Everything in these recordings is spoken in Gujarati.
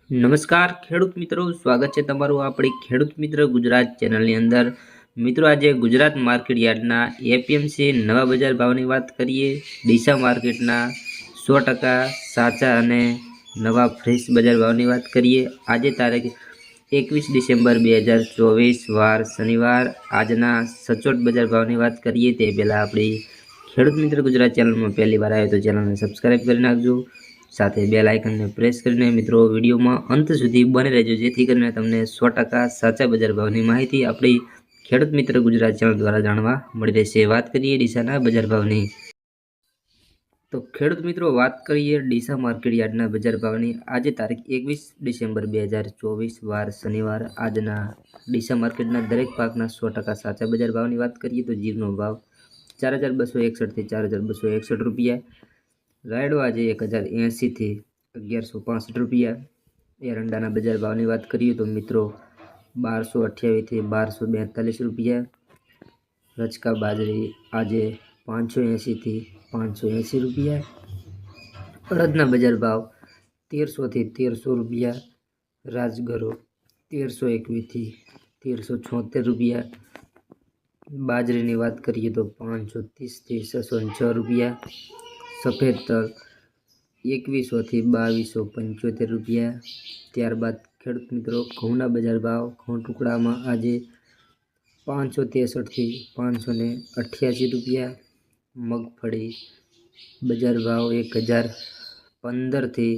નમસ્કાર ખેડૂત મિત્રો, સ્વાગત છે તમારું આપણી ખેડૂત મિત્ર ગુજરાત ચેનલની અંદર। મિત્રો આજે ગુજરાત માર્કેટ યાર્ડના એપીએમસી નવા બજાર ભાવની વાત કરીએ। ડીસા માર્કેટના 100% સાચા અને નવા ફ્રેશ બજાર ભાવની વાત કરીએ। આજે તારીખ 21 ડિસેમ્બર 2024 વાર શનિવાર આજના સચોટ બજાર ભાવની વાત કરીએ તે પહેલાં આપણી ખેડૂત મિત્ર ગુજરાત ચેનલમાં પહેલી વાર આવ્યો તો ચેનલને સબસ્ક્રાઈબ કરી નાખજો, સાથે બેલ આઇકનને પ્રેસ કરીને મિત્રો વિડીયોમાં અંત સુધી બને રહેજો, જેથી કરીને તમને 100% સાચા બજાર ભાવની માહિતી આપણી ખેડૂત મિત્ર ગુજરાત ચેનલ દ્વારા જાણવા મળી રહેશે। વાત કરીએ ડીસાના બજાર ભાવની, તો ખેડૂત મિત્રો વાત કરીએ ડીસા માર્કેટ યાર્ડના બજાર ભાવની। આજે તારીખ 21 ડિસેમ્બર 2024 વાર શનિવાર આજના ડીસા માર્કેટના દરેક પાકના 100% સાચા બજાર ભાવની વાત કરીએ તો જીરુનો ભાવ 4261 થી 4261 રૂપિયા। રાયડો આજે 1080 થી 1165 રૂપિયા। એરંડાના બજાર ભાવની વાત કરીએ તો મિત્રો 1228 થી 1242 રૂપિયા। રચકા બાજરી આજે 580 થી 580 રૂપિયા। અડદના બજાર ભાવ 1300 થી 1300 રૂપિયા। રાજગરો 1321 થી 1376 રૂપિયા। બાજરીની વાત કરીએ તો 530 થી 606 રૂપિયા। સફેદ તલ 2100 થી 2275 રૂપિયા। ત્યારબાદ ખેડૂત મિત્રો ઘઉંના બજાર ભાવ, ઘઉં ટુકડામાં આજે 563 થી 588 રૂપિયા। મગફળી બજાર ભાવ 1015 થી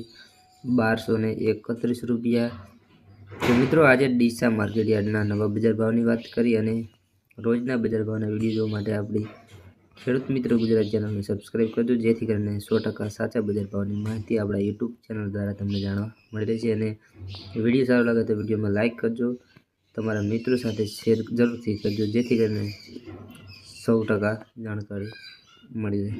1231 રૂપિયા। તો મિત્રો આજે ડીસા માર્કેટ યાર્ડના નવા બજાર ભાવની વાત કરી અને રોજના બજાર ભાવના વિડીયો જોવા માટે આપણી ખેડૂત મિત્ર ગુજરાત ચેનલને સબસ્ક્રાઈબ કરજો, જેથી કરીને 100% સાચા બજાર ભાવની માહિતી આપણા યુટ્યુબ ચેનલ દ્વારા તમને જાણવા મળી રહેશે। અને વિડીયો સારો લાગે તો વિડીયોમાં લાઇક કરજો, તમારા મિત્રો સાથે શેર જરૂરથી કરજો, જેથી કરીને 100% જાણકારી મળી રહે।